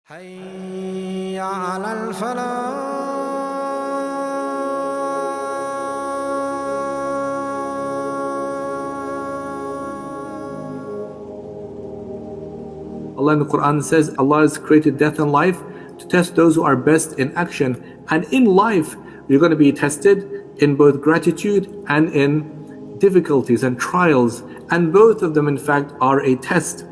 حي على الفلاح. Allah in the Quran says, Allah has created death and life to test those who are best in action. And in life, you're going to be tested in both gratitude and in difficulties and trials. And both of them, in fact, are a test.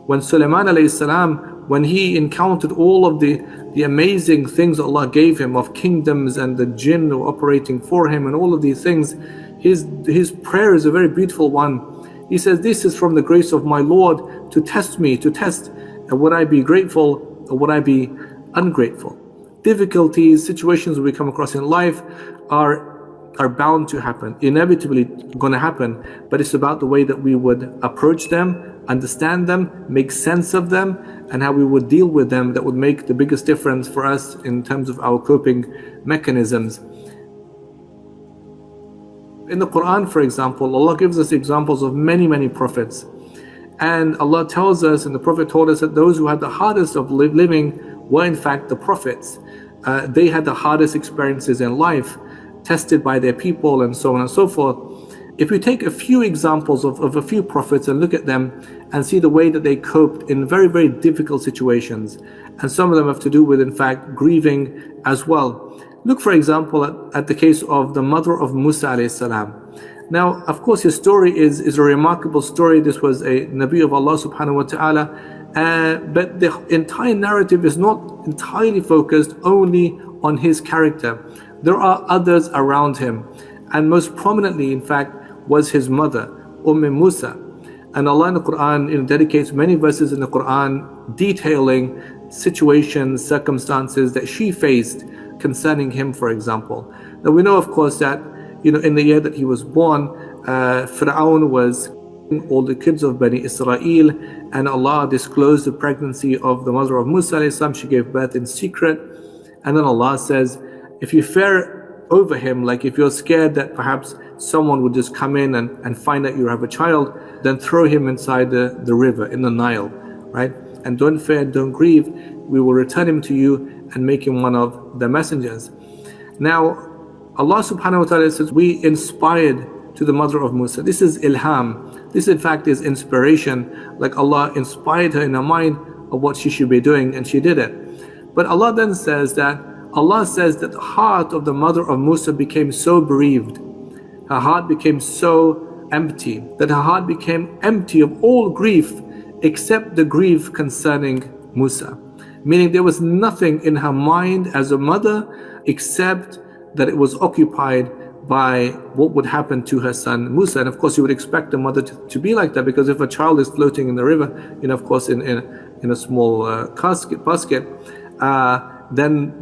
When Sulaiman alayhi salam, when he encountered all of the amazing things Allah gave him of kingdoms and the jinn operating for him and all of these things, his prayer is a very beautiful one. He says, this is from the grace of my Lord to test me, to test would I be grateful or would I be ungrateful. Difficulties, situations we come across in life are bound to happen, inevitably going to happen, but it's about the way that we would approach them, understand them, make sense of them, and how we would deal with them that would make the biggest difference for us in terms of our coping mechanisms. In the Quran, for example, Allah gives us examples of many prophets. And Allah tells us, and the Prophet told us, that those who had the hardest of living were in fact the prophets. They had the hardest experiences in life, tested by their people and so on and so forth. If we take a few examples of a few prophets and look at them and see the way that they coped in very difficult situations, and some of them have to do with, in fact, grieving as well. Look, for example, at the case of the mother of Musa alayhi salam. Now, of course, his story is a remarkable story. This was a Nabi of Allah subhanahu wa ta'ala, but the entire narrative is not entirely focused only on his character. There are others around him, and most prominently, in fact, was his mother, Musa. And Allah in the Quran dedicates many verses in the Quran detailing situations, circumstances that she faced concerning him, for example. Now we know, of course, that in the year that he was born, Pharaoh was all the kids of Bani Israel, and Allah disclosed the pregnancy of the mother of Musa alayhi salam. She gave birth in secret, and then Allah says, if you fear over him, like if you're scared that perhaps someone would just come in and find out you have a child, then throw him inside the river, in the Nile, right? And don't fear, don't grieve, we will return him to you and make him one of the messengers. Now, Allah subhanahu wa ta'ala says, we inspired to the mother of Musa. This is ilham. This in fact is inspiration, like Allah inspired her in her mind of what she should be doing, and she did it. But Allah then says that the heart of the mother of Musa became so bereaved, her heart became so empty, that her heart became empty of all grief except the grief concerning Musa. Meaning there was nothing in her mind as a mother except that it was occupied by what would happen to her son Musa. And of course you would expect a mother to be like that, because if a child is floating in the river, of course in a small basket, then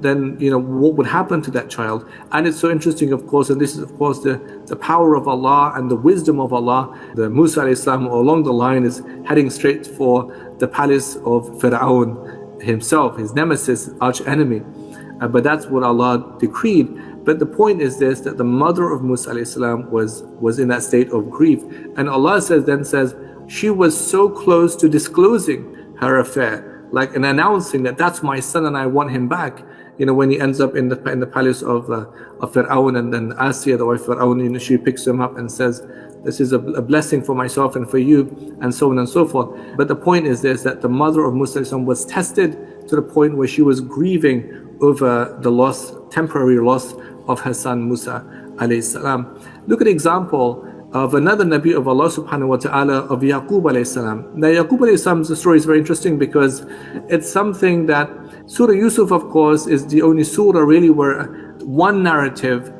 what would happen to that child. And it's so interesting, of course, and this is of course the power of Allah and the wisdom of Allah. The Musa alayhi salam along the line is heading straight for the palace of Pharaoh himself, his nemesis, arch enemy. But that's what Allah decreed. But the point is this, that the mother of Musa alayhi salam was in that state of grief. And Allah says she was so close to disclosing her affair, like, and announcing that that's my son and I want him back. When he ends up in the palace of Pharaoh, and then Asya, the wife of Pharaoh, she picks him up and says, this is a blessing for myself and for you, and so on and so forth. But the point is this, that the mother of Musa alayhi salam was tested to the point where she was grieving over the temporary loss of her son Musa alayhi salam. Look at an example of another Nabi of Allah subhanahu wa ta'ala, of Yaqub alayhi salam. Now Yaqub alayhi salam's story is very interesting, because it's something that Surah Yusuf, of course, is the only surah really where one narrative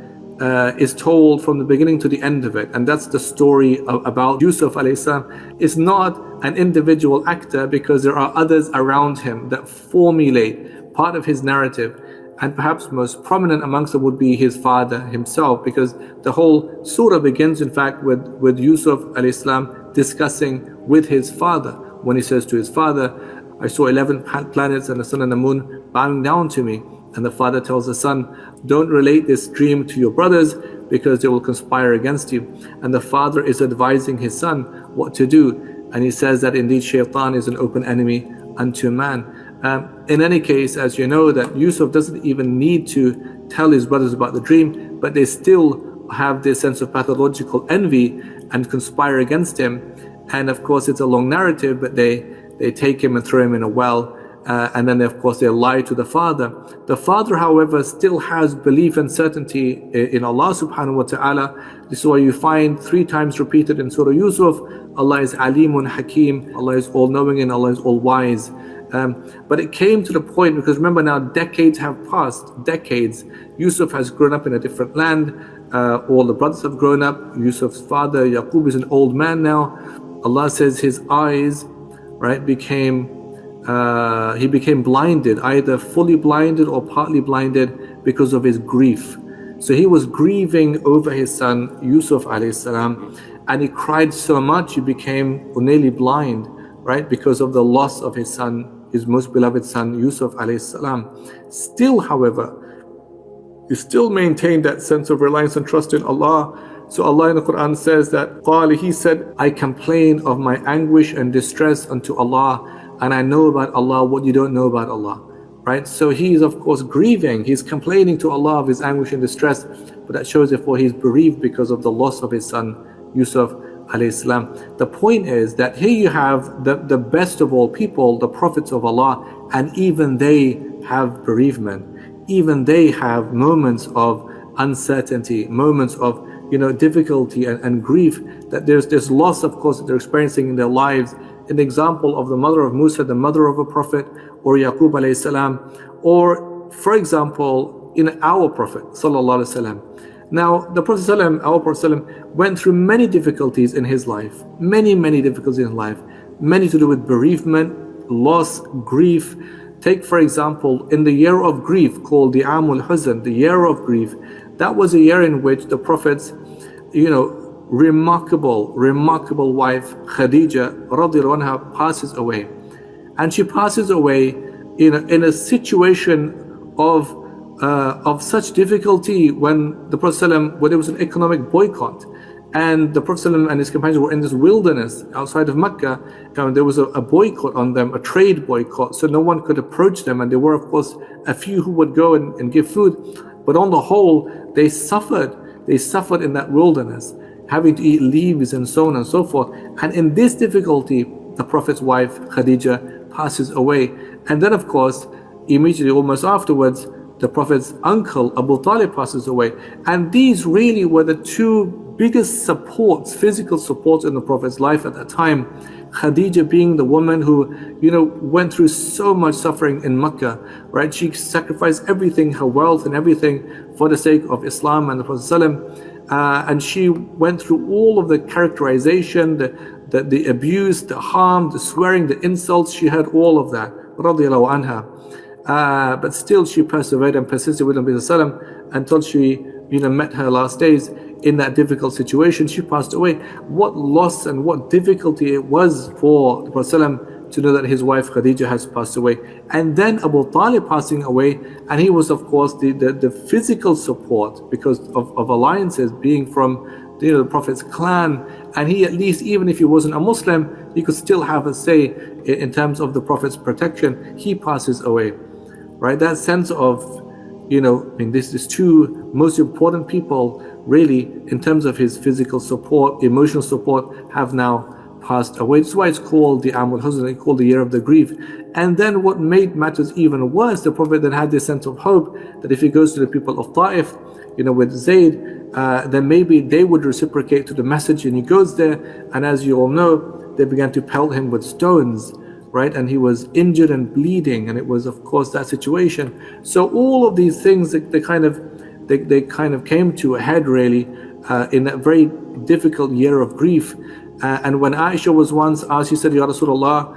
is told from the beginning to the end of it, and that's the story about Yusuf alayhi salam. It's not an individual actor, because there are others around him that formulate part of his narrative. And perhaps most prominent amongst them would be his father himself, because the whole surah begins in fact with Yusuf alayhi salam discussing with his father, when he says to his father, I saw 11 planets and the sun and the moon bowing down to me. And the father tells the son, don't relate this dream to your brothers, because they will conspire against you. And the father is advising his son what to do. And he says that indeed shaitan is an open enemy unto man. In any case, as you know, that Yusuf doesn't even need to tell his brothers about the dream, but they still have this sense of pathological envy and conspire against him. And of course, it's a long narrative, but they take him and throw him in a well. And then, of course, they lie to the father. The father, however, still has belief and certainty in Allah subhanahu wa ta'ala. This is why you find 3 times repeated in Surah Yusuf, Allah is Alimun Hakim, Allah is all-knowing and Allah is all-wise. But it came to the point, because remember now, decades have passed, decades. Yusuf has grown up in a different land. All the brothers have grown up. Yusuf's father, Yaqub, is an old man now. Allah says his eyes, right, he became blinded, either fully blinded or partly blinded because of his grief. So he was grieving over his son Yusuf alayhi salam, and he cried so much he became nearly blind, right, because of the loss of his son, his most beloved son Yusuf alayhi salam. Still, however, he still maintained that sense of reliance and trust in Allah. So Allah in the Quran says that he said, I complain of my anguish and distress unto Allah, and I know about Allah what you don't know about Allah. Right? So he is of course grieving, he's complaining to Allah of his anguish and distress, but that shows therefore he's bereaved because of the loss of his son Yusuf alayhi salam. The point is that here you have the best of all people, the prophets of Allah, and even they have bereavement. Even they have moments of uncertainty, moments of difficulty and grief, that there's loss of course that they're experiencing in their lives. An example of the mother of Musa, the mother of a prophet, or Yaqub alayhi salam, or for example in our prophet sallallahu alaihi wasallam. Now the Prophet our Prophet went through many difficulties in his life, many difficulties in life, many to do with bereavement, loss, grief. Take for example, in the year of grief called the Amul Huzn, the year of grief, that was a year in which the Prophet's remarkable wife Khadija radiallahu anha passes away. And she passes away in a situation of such difficulty when the Prophet when there was an economic boycott, and the Prophet and his companions were in this wilderness outside of Mecca. There was a boycott on them, a trade boycott, so no one could approach them, and there were of course a few who would go and give food, but on the whole they suffered in that wilderness, having to eat leaves and so on and so forth. And in this difficulty, the Prophet's wife Khadija passes away. And then of course, immediately almost afterwards, the Prophet's uncle Abu Talib passes away. And these really were the 2 biggest supports, physical supports in the Prophet's life at that time. Khadija being the woman who, went through so much suffering in Mecca, right? She sacrificed everything, her wealth and everything, for the sake of Islam and the Prophet. And she went through all of the characterization, the abuse, the harm, the swearing, the insults. She had all of that, radiallahu anha. But still she persevered and persisted with Nabi Sallallahu until she met her last days in that difficult situation. She passed away. What loss and what difficulty it was for the Prophet to know that his wife Khadija has passed away. And then Abu Talib passing away, and he was of course the physical support because of alliances, being from the Prophet's clan, and he, at least even if he wasn't a Muslim, he could still have a say in terms of the Prophet's protection. He passes away, right? That sense of this is 2 most important people really in terms of his physical support, emotional support, have now passed away. That's why it's called the Amul Huzn, it's called the year of the grief. And then what made matters even worse, the Prophet then had this sense of hope that if he goes to the people of Ta'if, with Zayd, then maybe they would reciprocate to the message. And he goes there, and as you all know, they began to pelt him with stones, right? And he was injured and bleeding, and it was of course that situation. So all of these things, they kind of came to a head really in that very difficult year of grief. And when Aisha was once asked, she said, Ya Rasulullah,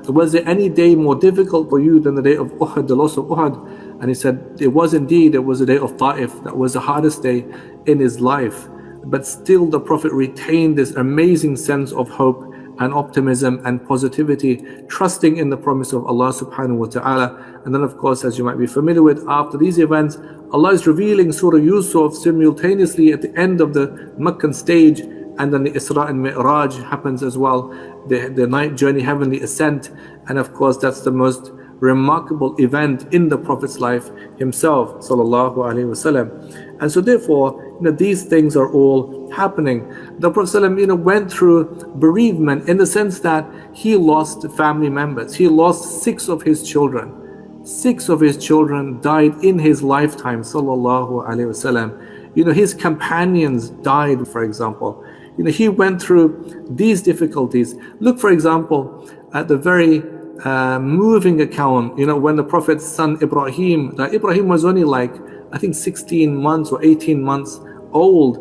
was there any day more difficult for you than the day of Uhud, the loss of Uhud? And he said, it was indeed, it was the day of Ta'if. That was the hardest day in his life. But still the Prophet retained this amazing sense of hope and optimism and positivity, trusting in the promise of Allah subhanahu wa ta'ala. And then of course, as you might be familiar with, after these events, Allah is revealing Surah Yusuf simultaneously at the end of the Meccan stage, and then the Isra and Mi'raj happens as well, the night journey, heavenly ascent. And of course that's the most remarkable event in the Prophet's life himself, sallallahu alaihi wasallam. And so therefore, these things are all happening. The Prophet went through bereavement in the sense that he lost family members. He lost 6 of his children. 6 of his children died in his lifetime, sallallahu alaihi wasallam. His companions died, for example. He went through these difficulties. Look, for example, at the very moving account, when the Prophet's son Ibrahim died. Ibrahim was only like, I think 16 months or 18 months old,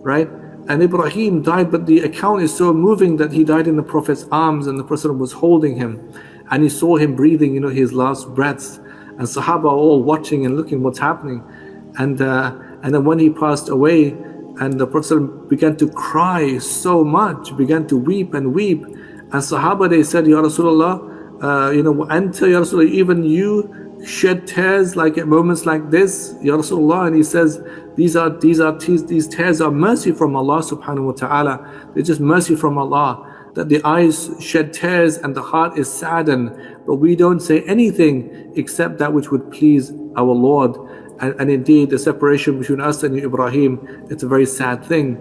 right? And Ibrahim died, but the account is so moving that he died in the Prophet's arms, and the Prophet was holding him, and he saw him breathing, his last breaths, and Sahaba all watching and looking what's happening. And then when he passed away, and the Prophet began to cry so much, began to weep and weep, and Sahaba, they said, Ya Rasulullah, Anta, Ya Rasulullah, even you shed tears like at moments like this, Ya Rasulullah. And he says, these tears are mercy from Allah subhanahu wa ta'ala. They're just mercy from Allah, that the eyes shed tears and the heart is saddened, but we don't say anything except that which would please our Lord. And indeed, the separation between us and Ibrahim, it's a very sad thing,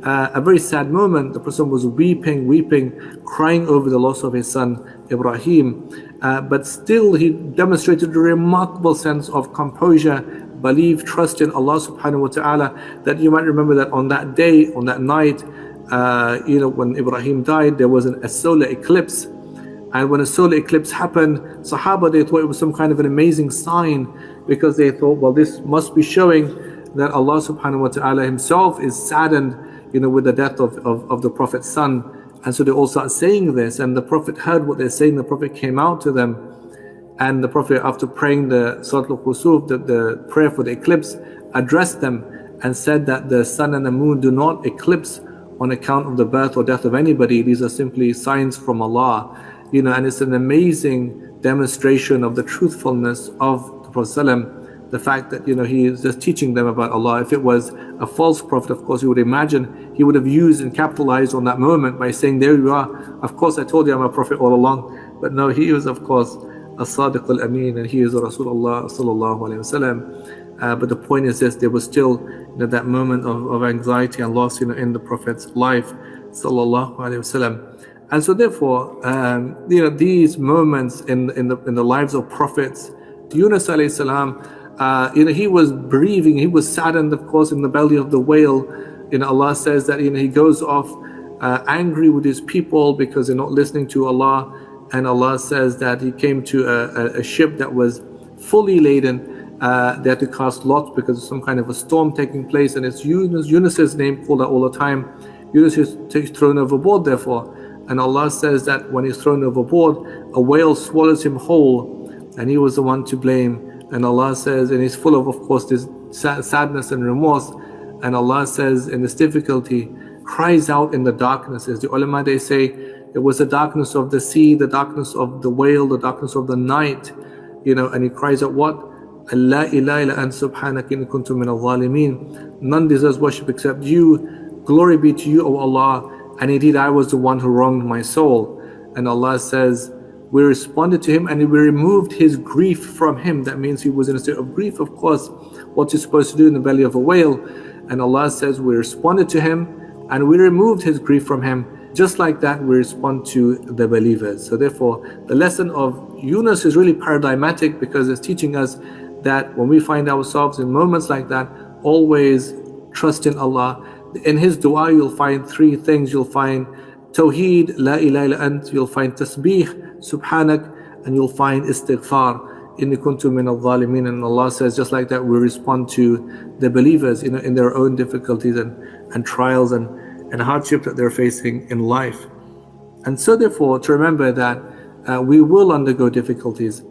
a very sad moment. The person was weeping, crying over the loss of his son Ibrahim, but still he demonstrated a remarkable sense of composure, belief, trust in Allah subhanahu wa ta'ala. That you might remember that on that day, on that night, when Ibrahim died, there was a solar eclipse. And when a solar eclipse happened, Sahaba, they thought it was some kind of an amazing sign, because they thought, well, this must be showing that Allah subhanahu wa ta'ala himself is saddened, with the death of the Prophet's son. And so they all start saying this, and the Prophet heard what they're saying. The Prophet came out to them, and the Prophet, after praying the Salat al-Khusuf, the prayer for the eclipse, addressed them and said that the sun and the moon do not eclipse on account of the birth or death of anybody. These are simply signs from Allah. And it's an amazing demonstration of the truthfulness of the Prophet, the fact that he is just teaching them about Allah. If it was a false prophet, of course, you would imagine he would have used and capitalized on that moment by saying, there you are, of course I told you I'm a prophet all along. But no, he is of course a Sadiq al-Amin, and he is Rasulullah sallallahu alaihi wasallam. But the point is this: there was still that moment of anxiety and loss in the Prophet's life, sallallahu alaihi wasallam. And so therefore, these moments in the lives of prophets, Yunus alayhi salam, he was bereaving, he was saddened, of course, in the belly of the whale. Allah says that he goes off angry with his people because they're not listening to Allah. And Allah says that he came to a ship that was fully laden. They had to cast lots because of some kind of a storm taking place, and it's Yunus's name called out all the time. Yunus is thrown overboard, therefore. And Allah says that when he's thrown overboard, a whale swallows him whole, and he was the one to blame. And Allah says, and he's full of course, this sadness and remorse. And Allah says, in this difficulty, cries out in the darknesses. The ulama, they say, it was the darkness of the sea, the darkness of the whale, the darkness of the night, and he cries out, what? Allah ilaha illa ant subhanaka in kuntum min al-zalimin. None deserves worship except you. Glory be to you, O Allah. And indeed, I was the one who wronged my soul. And Allah says, we responded to him and we removed his grief from him. That means he was in a state of grief, of course, what you're supposed to do in the belly of a whale. And Allah says, we responded to him and we removed his grief from him. Just like that, we respond to the believers. So therefore, the lesson of Yunus is really paradigmatic, because it's teaching us that when we find ourselves in moments like that, always trust in Allah. In his dua, you'll find 3 things. You'll find Tawheed, La ilaha illa ant. You'll find Tasbih, Subhanak, and you'll find Istighfar, Inni kuntu min al-zalimin. And Allah says, just like that, we respond to the believers in their own difficulties and trials and hardship that they're facing in life. And so therefore, to remember that we will undergo difficulties.